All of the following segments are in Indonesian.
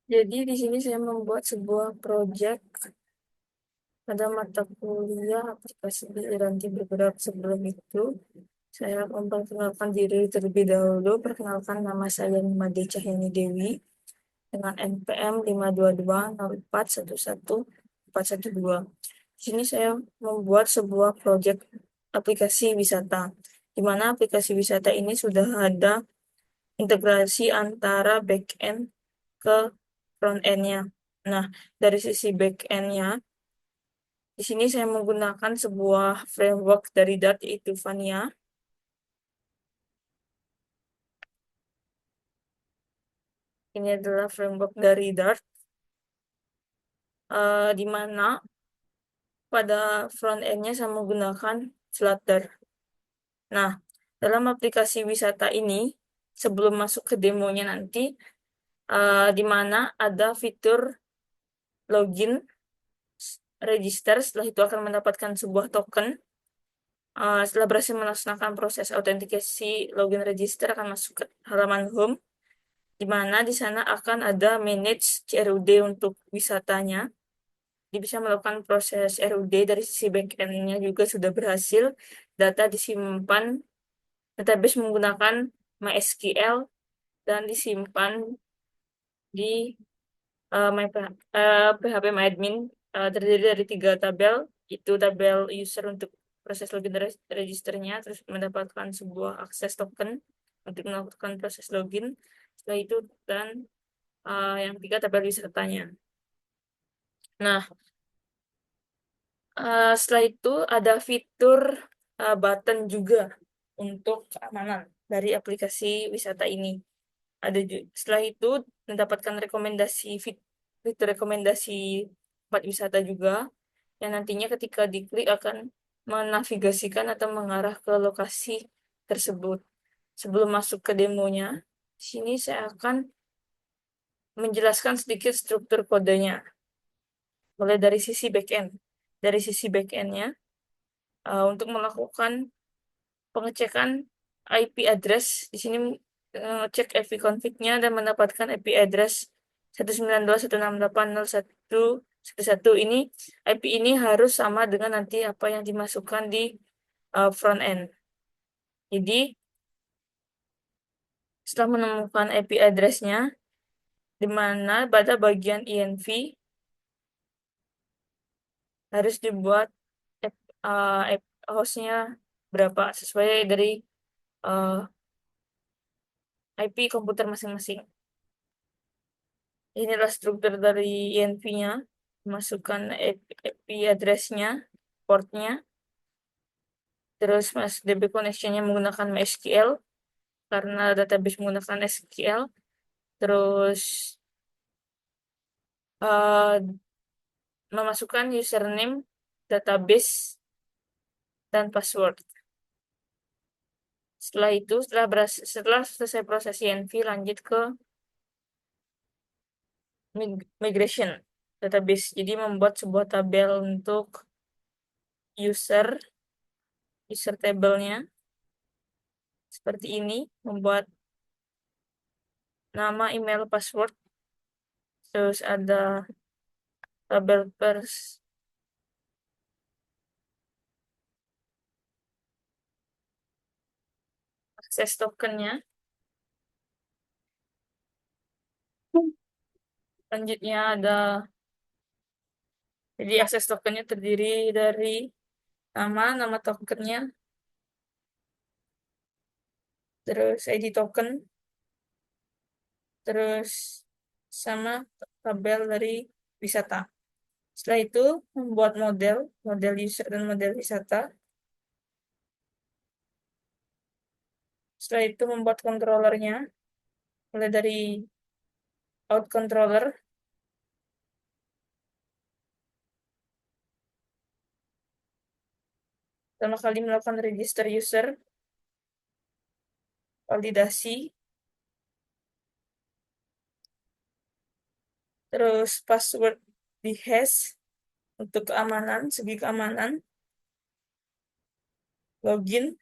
Jadi di sini saya membuat sebuah project pada mata kuliah aplikasi nanti bergerak. Sebelum itu, saya memperkenalkan diri terlebih dahulu. Perkenalkan, nama saya Nimade Cahyani Dewi dengan NPM 52204111412. Di sini saya membuat sebuah project aplikasi wisata, di mana aplikasi wisata ini sudah ada integrasi antara back-end ke front-end-nya. Nah, dari sisi back-end-nya, di sini saya menggunakan sebuah framework dari Dart, yaitu Vania. Ini adalah framework dari Dart, di mana pada front-end-nya saya menggunakan Flutter. Nah, dalam aplikasi wisata ini, sebelum masuk ke demonya nanti, di mana ada fitur login, register, setelah itu akan mendapatkan sebuah token. Setelah berhasil melaksanakan proses autentikasi login register, akan masuk ke halaman home, di mana di sana akan ada manage CRUD untuk wisatanya. Dia bisa melakukan proses RUD dari sisi backend-nya juga sudah berhasil. Data disimpan database menggunakan MySQL dan disimpan di PHP MyAdmin, terdiri dari 3 tabel, itu tabel user untuk proses login registernya, terus mendapatkan sebuah akses token untuk melakukan proses login. Setelah itu, dan yang 3 tabel wisatanya. Nah, setelah itu ada fitur button juga untuk keamanan dari aplikasi wisata ini. Setelah itu mendapatkan fitur rekomendasi tempat wisata juga, yang nantinya ketika diklik akan menavigasikan atau mengarah ke lokasi tersebut. Sebelum masuk ke demonya, di sini saya akan menjelaskan sedikit struktur kodenya, mulai dari sisi backend. Dari sisi backend-nya, untuk melakukan pengecekan IP address, di sini cek IP config-nya dan mendapatkan IP address 192.168.01.11. Ini IP ini harus sama dengan nanti apa yang dimasukkan di front end. Jadi setelah menemukan IP address-nya, di mana pada bagian env harus dibuat hostnya berapa sesuai dari IP komputer masing-masing. Inilah struktur dari env-nya, masukkan IP address-nya, portnya, terus DB connection-nya menggunakan MySQL karena database menggunakan SQL, terus memasukkan username, database, dan password. Setelah itu, setelah selesai proses env, lanjut ke migration database. Jadi membuat sebuah tabel untuk user table-nya seperti ini, membuat nama, email, password, terus ada tabel akses tokennya. Selanjutnya ada, jadi akses tokennya terdiri dari nama tokennya, terus ID token, terus sama tabel dari wisata. Setelah itu membuat model user dan model wisata. Setelah itu membuat controllernya, mulai dari out controller, pertama kali melakukan register user, validasi, terus password di hash untuk keamanan, segi keamanan, login,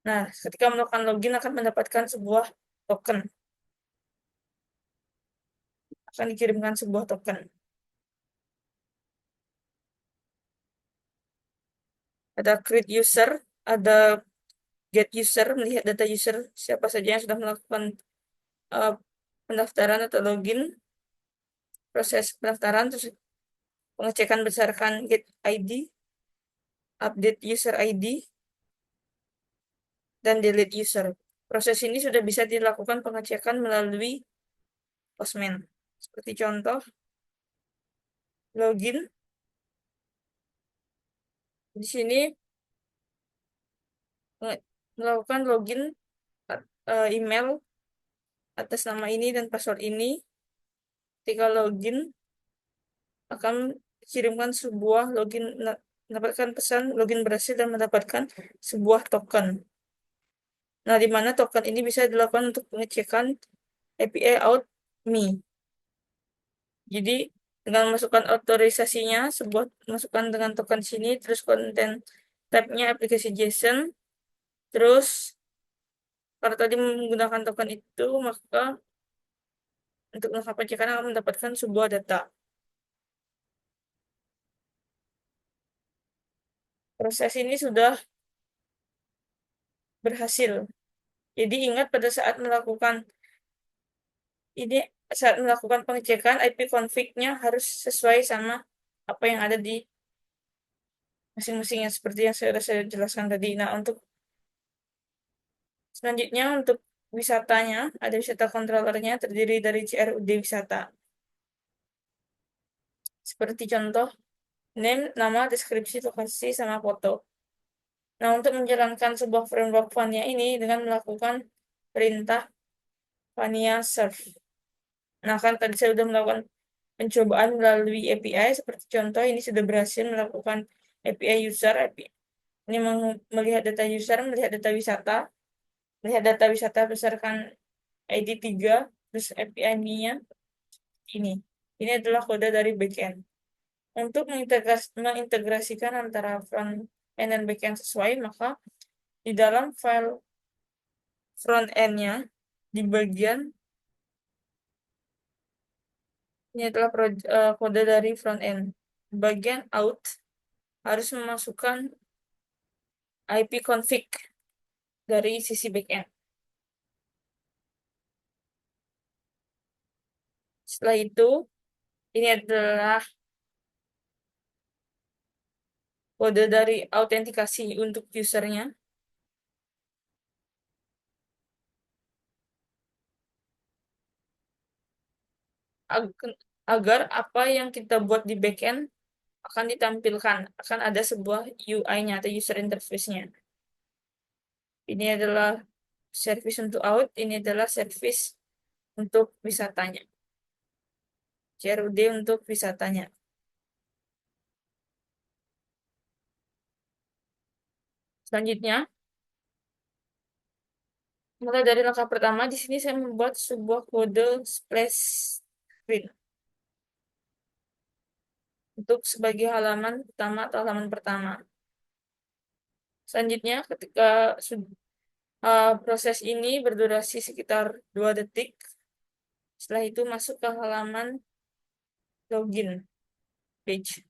Nah, ketika melakukan login akan mendapatkan sebuah token. Akan dikirimkan sebuah token. Ada create user, ada get user, melihat data user, siapa saja yang sudah melakukan uh, pendaftaran atau login, proses pendaftaran, terus pengecekan berdasarkan get ID, update user ID, dan delete user. Proses ini sudah bisa dilakukan pengecekan melalui Postman. Seperti contoh, login. Di sini melakukan login email atas nama ini dan password ini. Ketika login, akan kirimkan sebuah login, mendapatkan pesan login berhasil dan mendapatkan sebuah token. Nah, di mana token ini bisa dilakukan untuk pengecekan API out me. Jadi, dengan masukkan otorisasinya, sebuah masukkan dengan token sini, terus konten tab-nya aplikasi JSON, terus kalau tadi menggunakan token itu, maka untuk melakukan pengecekan akan mendapatkan sebuah data. Proses ini sudah berhasil. Jadi ingat pada ini saat melakukan pengecekan IP config-nya harus sesuai sama apa yang ada di masing-masingnya seperti yang sudah saya jelaskan tadi. Nah, untuk selanjutnya untuk wisatanya, ada wisata controllernya terdiri dari CRUD wisata. Seperti contoh, name, nama, deskripsi, lokasi, sama foto. Nah, untuk menjalankan sebuah framework Vania ini dengan melakukan perintah Vania serve. Nah, kan tadi saya sudah melakukan pencobaan melalui API, seperti contoh ini sudah berhasil melakukan API user, ini melihat data user, melihat data wisata, melihat data wisata berdasarkan ID 3, terus API-nya ini. Ini adalah kode dari backend. Untuk mengintegrasikan antara front end dan backend sesuai, maka di dalam file front end-nya, di bagian ini adalah kode dari front end. Bagian out harus memasukkan IP config dari sisi backend. Setelah itu, ini adalah kode dari autentikasi untuk usernya. Agar apa yang kita buat di backend akan ditampilkan, akan ada sebuah UI-nya atau user interface-nya. Ini adalah service untuk out, ini adalah service untuk wisatanya. CRUD untuk wisatanya. Selanjutnya, mulai dari langkah pertama, di sini saya membuat sebuah kode splash screen untuk sebagai halaman pertama atau halaman pertama. Selanjutnya, ketika proses ini berdurasi sekitar 2 detik, setelah itu masuk ke halaman login page.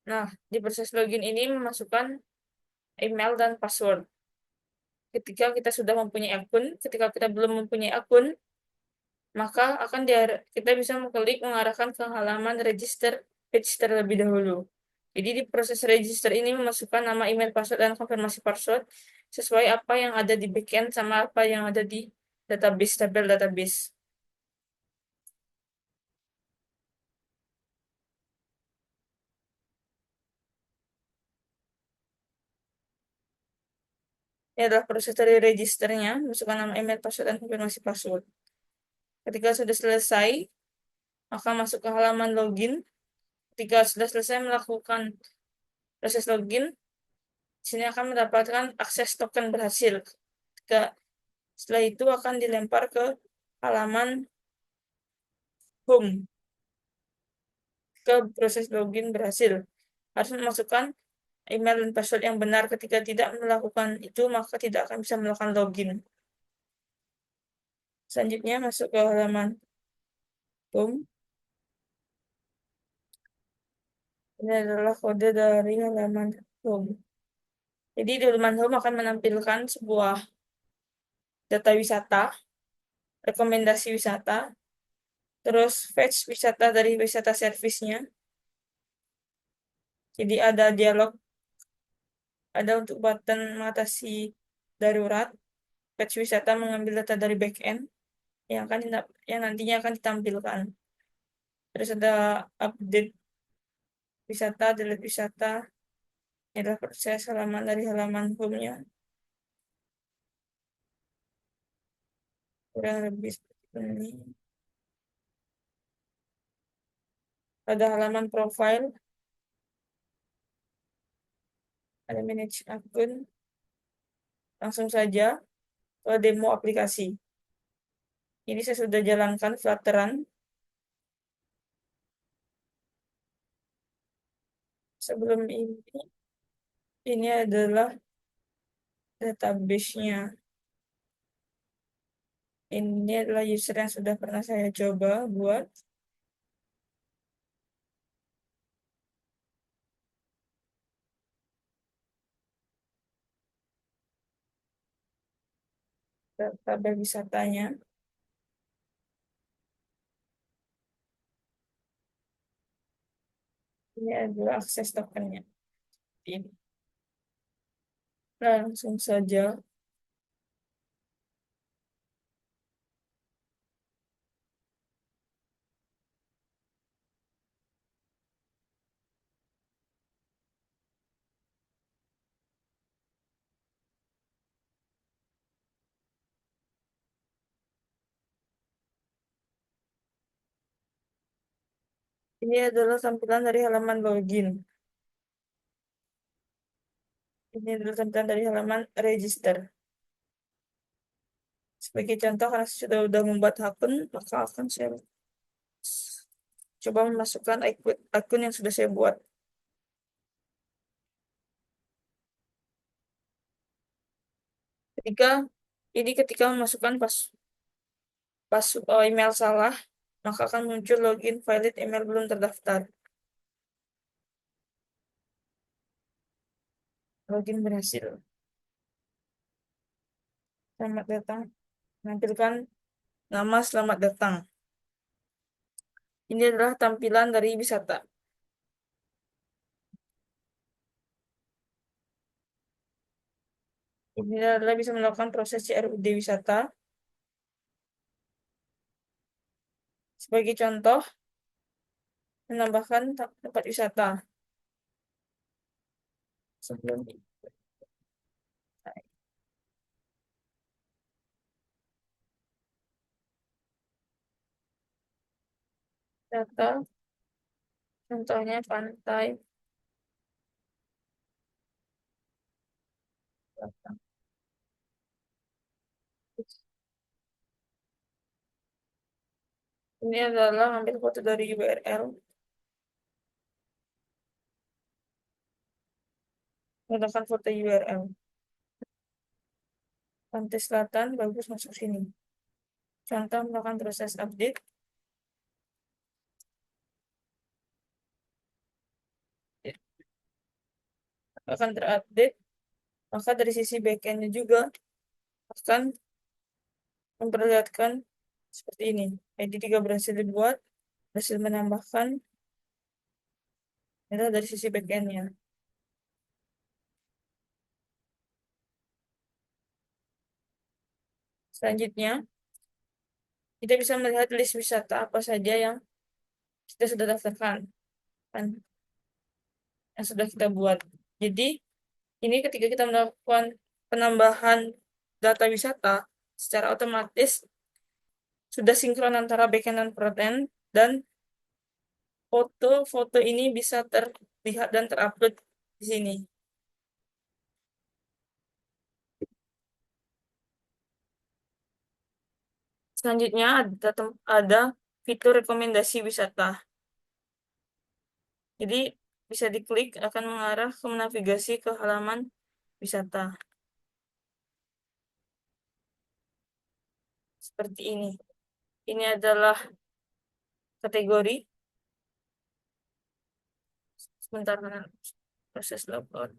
Nah, di proses login ini memasukkan email dan password. Ketika kita sudah mempunyai akun, ketika kita belum mempunyai akun, maka kita bisa mengklik mengarahkan ke halaman register page terlebih dahulu. Jadi di proses register ini memasukkan nama, email, password, dan konfirmasi password sesuai apa yang ada di backend sama apa yang ada di database, tabel database. Ini adalah proses dari registernya, masukkan nama, email, password, dan konfirmasi password. Ketika sudah selesai, maka masuk ke halaman login. Ketika sudah selesai melakukan proses login, di sini akan mendapatkan akses token berhasil. Setelah itu akan dilempar ke halaman home. Ke proses login berhasil. Harus memasukkan email dan password yang benar. Ketika tidak melakukan itu, maka tidak akan bisa melakukan login. Selanjutnya masuk ke halaman home. Ini adalah kode dari halaman home. Jadi di halaman home akan menampilkan sebuah data wisata, rekomendasi wisata, terus fetch wisata dari wisata servisnya. Jadi ada dialog, ada untuk button mengatasi darurat, fetch wisata mengambil data dari backend yang nantinya akan ditampilkan. Terus ada update wisata, delete wisata. Ini adalah proses halaman dari halaman home-nya. Kurang lebih seperti ini. Ada halaman profile, ada manage akun. Langsung saja ke demo aplikasi. Ini saya sudah jalankan Flutteran. Sebelum ini adalah database-nya. Ini adalah user yang sudah pernah saya coba buat. Database wisatanya. Ini adalah akses tokennya. Ini. Langsung saja. Ini adalah tampilan dari halaman login. Ini adalah tampilan dari halaman register. Sebagai contoh, karena saya sudah membuat akun, maka akan saya coba memasukkan akun yang sudah saya buat. Ketika memasukkan email salah, maka akan muncul login valid email belum terdaftar. Login berhasil. Selamat datang. Menampilkan nama selamat datang. Ini adalah tampilan dari wisata. Ini adalah bisa melakukan proses CRUD wisata. Sebagai contoh, menambahkan tempat wisata. Sebelum data, contohnya pantai. Ini adalah ambil foto dari URL. Menggunakan foto URL. Pantai Selatan, bagus masuk sini. Contoh melakukan proses update. Akan terupdate. Maka dari sisi backend-nya juga akan memperlihatkan seperti ini. ID 3 berhasil dibuat, berhasil menambahkan. Ini dari sisi backend-nya. Selanjutnya, kita bisa melihat list wisata apa saja yang kita sudah daftarkan, kan, yang sudah kita buat. Jadi, ini ketika kita melakukan penambahan data wisata, secara otomatis sudah sinkron antara backend dan frontend, dan foto-foto ini bisa terlihat dan terupload di sini. Selanjutnya ada fitur rekomendasi wisata. Jadi bisa diklik akan mengarah ke navigasi ke halaman wisata. Seperti ini. Ini adalah kategori. Sebentar, proses logout.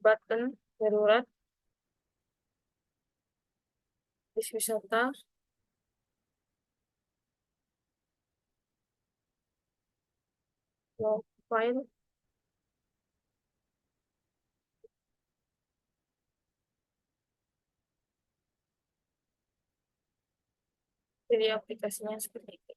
Button darurat, list wisata, file, jadi aplikasinya seperti itu.